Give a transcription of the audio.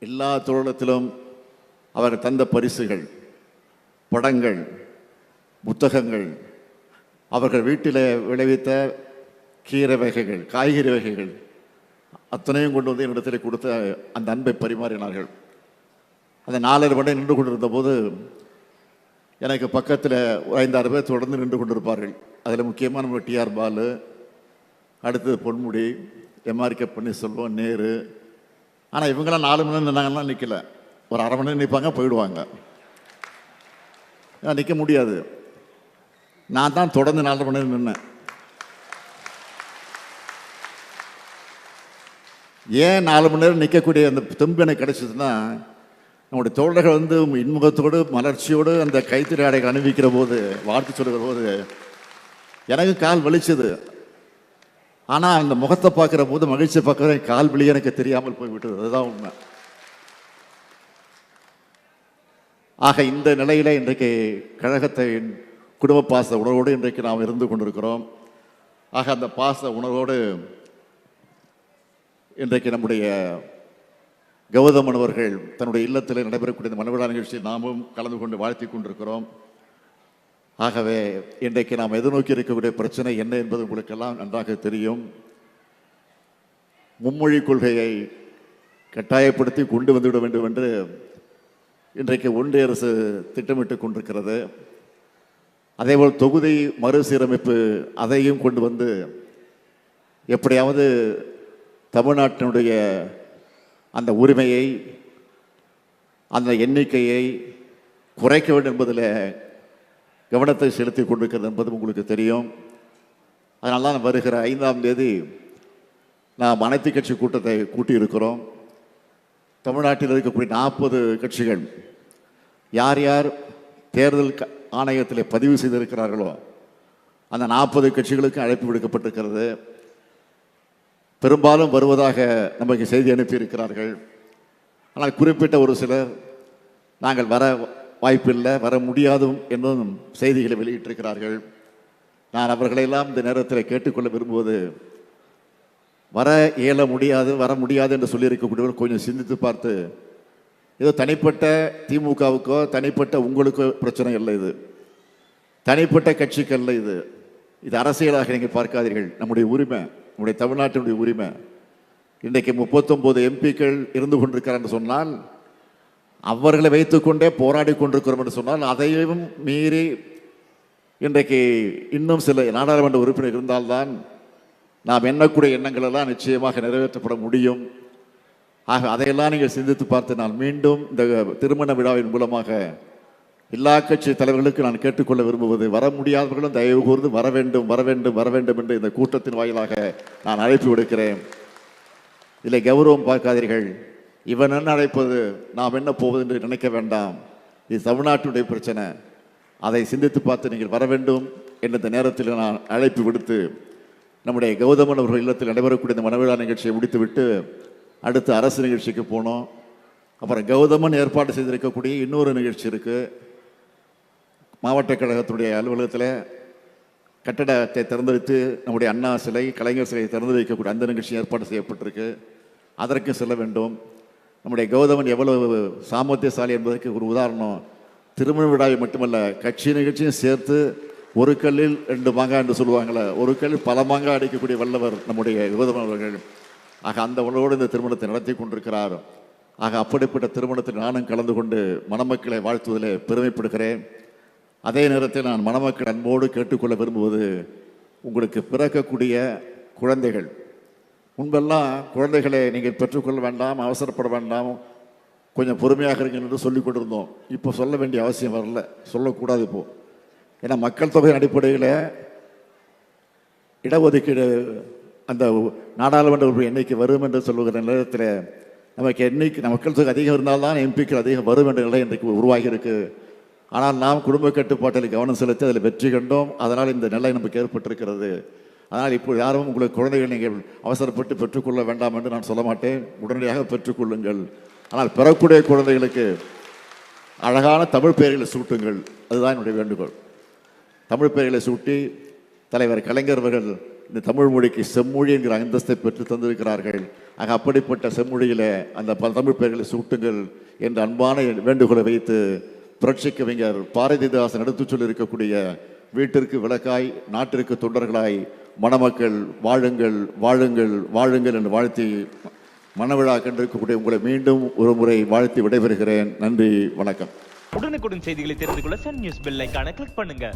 எல்லா தருணத்திலும் அவர் தந்த பரிசுகள், படங்கள், புத்தகங்கள், அவர்கள் வீட்டில் விளைவித்த கீரை வகைகள், காய்கறி வகைகள் அத்தனையும் கொண்டு வந்து என்னிடத்தில் கொடுத்த அந்த அன்பை பரிமாறினார்கள். அந்த 4:30 மணி நின்று கொண்டிருந்த போது எனக்கு பக்கத்தில் ஒரு 5-6 பேர் தொடர்ந்து நின்று கொண்டிருப்பார்கள். அதில் முக்கியமாக நம்ம டிஆர் பாலு, அடுத்தது பொன்முடி, எம்ஆர்கே பன்னீர்செல்வம், நேரு. ஆனால் இவங்களாம் 4 மணி நேரம் நின்னாங்கன்னா நிற்கல, ஒரு அரை மணி நேரம் நிற்பாங்க, போயிடுவாங்க. நிற்க முடியாது. நான் தான் தொடர்ந்து 4 மணி நேரம் நின்னேன். ஏன் 4 மணி நேரம் நிற்கக்கூடிய அந்த தெம்பு எனக்கு கிடைச்சதுன்னா, நம்முடைய தோழர்கள் வந்து இன்முகத்தோடு மலர்ச்சியோடு அந்த கைத்தறி ஆடைகள் அணிவிக்கிற போது, வாழ்த்து சொல்லுகிற போது எனக்கு கால் வலிச்சது. ஆனால் அந்த முகத்தை பார்க்குற போது, மகிழ்ச்சியை பார்க்குற கால் வலி எனக்கு தெரியாமல் போய்விட்டது. அதுதான் உண்மை. ஆக இந்த நிலையில் இன்றைக்கு கழகத்தை குடும்ப பாச உணர்வோடு இன்றைக்கு நாம் இருந்து கொண்டிருக்கிறோம். ஆக அந்த பாச உணர்வோடு இன்றைக்கு நம்முடைய கௌதமன் அவர்கள் தன்னுடைய இல்லத்தில் நடைபெறக்கூடிய இந்த மனவிழா நிகழ்ச்சியில் நாமும் கலந்து கொண்டு வாழ்த்தி கொண்டிருக்கிறோம். ஆகவே இன்றைக்கு நாம் எதிர்நோக்கி இருக்கக்கூடிய பிரச்சனை என்ன என்பது உங்களுக்கெல்லாம் நன்றாக தெரியும். மும்மொழி கொள்கையை கட்டாயப்படுத்தி கொண்டு வந்துவிட வேண்டும் என்று இன்றைக்கு ஒன்றிய அரசு திட்டமிட்டு கொண்டிருக்கிறது. அதேபோல் தொகுதி மறுசீரமைப்பு, அதையும் கொண்டு வந்து எப்படியாவது தமிழ்நாட்டினுடைய அந்த உரிமையை, அந்த எண்ணிக்கையை குறைக்க வேண்டும் என்பதில் கவனத்தை செலுத்தி கொண்டிருக்கிறது என்பது உங்களுக்கு தெரியும். அதனால தான் வருகிற 5ஆம் தேதி நாம் அனைத்து கட்சி கூட்டத்தை கூட்டியிருக்கிறோம். தமிழ்நாட்டில் இருக்கக்கூடிய 40 கட்சிகள் யார் யார் தேர்தல் ஆணையத்தில் பதிவு செய்திருக்கிறார்களோ அந்த 40 கட்சிகளுக்கு அழைப்பு விடுக்கப்பட்டிருக்கிறது. பெரும்பாலும் வருவதாக நமக்கு செய்தி அனுப்பியிருக்கிறார்கள். ஆனால் குறிப்பிட்ட ஒரு சிலர் நாங்கள் வர வாய்ப்பில்லை, வர முடியாதும் என்னும் செய்திகளை வெளியிட்டிருக்கிறார்கள். நான் அவர்களெல்லாம் இந்த நேரத்தில் கேட்டுக்கொள்ள விரும்புவது, வர இயல முடியாது, வர முடியாது என்று சொல்லியிருக்கக்கூடியவர் கொஞ்சம் சிந்தித்து பார்த்து, ஏதோ தனிப்பட்ட திமுகவுக்கோ தனிப்பட்ட உங்களுக்கோ பிரச்சனை இல்லை, இது தனிப்பட்ட கட்சிக்கு அல்ல, இது அரசியலாக நீங்கள் பார்க்காதீர்கள். நம்முடைய உரிமை, நம்முடைய தமிழ்நாட்டினுடைய உரிமை. இன்றைக்கு 39 எம்பிக்கள் இருந்து கொண்டிருக்கிறார் என்று சொன்னால், அவர்களை வைத்துக்கொண்டே போராடி கொண்டிருக்கிறோம் என்று சொன்னால், அதையும் மீறி இன்றைக்கு இன்னும் சில நாடாளுமன்ற உறுப்பினர் இருந்தால்தான் நாம் எண்ணக்கூடிய எண்ணங்கள் எல்லாம் நிச்சயமாக நிறைவேற்றப்பட முடியும். ஆக அதையெல்லாம் நீங்கள் சிந்தித்து பார்த்து, நான் மீண்டும் இந்த திருமண விழாவின் மூலமாக எல்லா கட்சி தலைவர்களுக்கு நான் கேட்டுக்கொள்ள விரும்புவது, வர முடியாதவர்களும் தயவு கூர்ந்து வர வேண்டும், வர வேண்டும், வர வேண்டும் என்று இந்த கூட்டத்தின் வாயிலாக நான் அழைப்பு விடுக்கிறேன். இதில் கௌரவம் பார்க்காதீர்கள். இவன் என்ன அழைப்பது, நாம் என்ன போவது என்று நினைக்க வேண்டாம். இது தமிழ்நாட்டுடைய பிரச்சனை. அதை சிந்தித்து பார்த்து நீங்கள் வர வேண்டும் என்ற இந்த நேரத்தில் நான் அழைப்பு விடுத்து, நம்முடைய கௌதமன் அவர்கள் இல்லத்தில் நடைபெறக்கூடிய இந்த மனவிழா நிகழ்ச்சியை முடித்துவிட்டு அடுத்து அரசு நிகழ்ச்சிக்கு போனோம். அப்புறம் கௌதமன் ஏற்பாடு செய்திருக்கக்கூடிய இன்னொரு நிகழ்ச்சி இருக்குது. மாவட்ட கழகத்துடைய அலுவலகத்தில் கட்டடத்தை திறந்து வைத்து நம்முடைய அண்ணா சிலை, கலைஞர் சிலையை திறந்து வைக்கக்கூடிய அந்த நிகழ்ச்சி ஏற்பாடு செய்யப்பட்டிருக்கு. அதற்கு செல்ல வேண்டும். நம்முடைய கௌதமன் எவ்வளவு சாமர்த்தியசாலி என்பதற்கு ஒரு உதாரணம், திருமண விழாவை மட்டுமல்ல, கட்சி நிகழ்ச்சியும் சேர்த்து ஒரு கல்லில் 2 மாங்காய் என்று சொல்லுவாங்களே, ஒரு கல்லில் பல மாங்காய் அடிக்கக்கூடிய வல்லவர் நம்முடைய கௌதமன் அவர்கள். ஆக அந்த உணவோடு இந்த திருமணத்தை நடத்தி கொண்டிருக்கிறார். ஆக அப்படிப்பட்ட திருமணத்தில் நானும் கலந்து கொண்டு மணமக்களை வாழ்த்துவதில் பெருமைப்படுகிறேன். அதே நேரத்தில் நான் மணமக்கள் அன்போடு கேட்டுக்கொள்ள விரும்புவது, உங்களுக்கு பிறக்கக்கூடிய குழந்தைகள், முன்பெல்லாம் குழந்தைகளை நீங்கள் பெற்றுக்கொள்ள வேண்டாம், அவசரப்பட வேண்டாம், கொஞ்சம் பொறுமையாக இருங்கள் என்று சொல்லிக் கொண்டிருந்தோம். இப்போ சொல்ல வேண்டிய அவசியம் வரல, சொல்லக்கூடாது இப்போது. ஏன்னா மக்கள் தொகையின் அடிப்படையில் இடஒதுக்கீடு அந்த நாடாளுமன்ற உறுப்பினர் எண்ணிக்கை வரும் என்று சொல்லுகிற நேரத்தில் நமக்கு மக்கள் தொகை அதிகம் இருந்தால்தான் எம்பிக்கள் அதிகம் வரும் என்ற நிலை இன்றைக்கு உருவாகி இருக்கு. ஆனால் நாம் குடும்ப கட்டுப்பாட்டில் கவனம் செலுத்தி அதில் வெற்றி கண்டோம். அதனால் இந்த நிலை நமக்கு ஏற்பட்டிருக்கிறது. அதனால் இப்போ யாரும் உங்களுக்கு குழந்தைகள் நீங்கள் அவசரப்பட்டு பெற்றுக்கொள்ள வேண்டாம் என்று நான் சொல்ல மாட்டேன். உடனடியாக பெற்றுக்கொள்ளுங்கள். ஆனால் பெறக்கூடிய குழந்தைகளுக்கு அழகான தமிழ் பெயர்களை சூட்டுங்கள். அதுதான் என்னுடைய வேண்டுகோள். தமிழ் பெயர்களை சூட்டி தலைவர் கலைஞர் அவர்கள் இந்த தமிழ் மொழிக்கு செம்மொழி என்கிற அந்தஸ்தை பெற்று தந்திருக்கிறார்கள். ஆக அப்படிப்பட்ட செம்மொழியில் அந்த தமிழ் பெயர்களை சூட்டுங்கள் என்ற அன்பான வேண்டுகோளை வைத்து புரட்சி கவிஞர் பாரதிதாசன் எடுத்துச் சொல்லியிருக்கக்கூடிய வீட்டிற்கு விளக்காய் நாட்டிற்கு தொண்டர்களாய் மணமக்கள் வாழுங்கள் வாழுங்கள் வாழுங்கள் என்று வாழ்த்தி மணவிழா கண்டிருக்கக்கூடிய உங்களை மீண்டும் ஒரு முறை வாழ்த்தி விடைபெறுகிறேன். நன்றி, வணக்கம். உடனுக்குடன் செய்திகளை தெரிந்து கொள்ள சன் நியூஸ் பெல் ஐகானை கிளிக் பண்ணுங்க.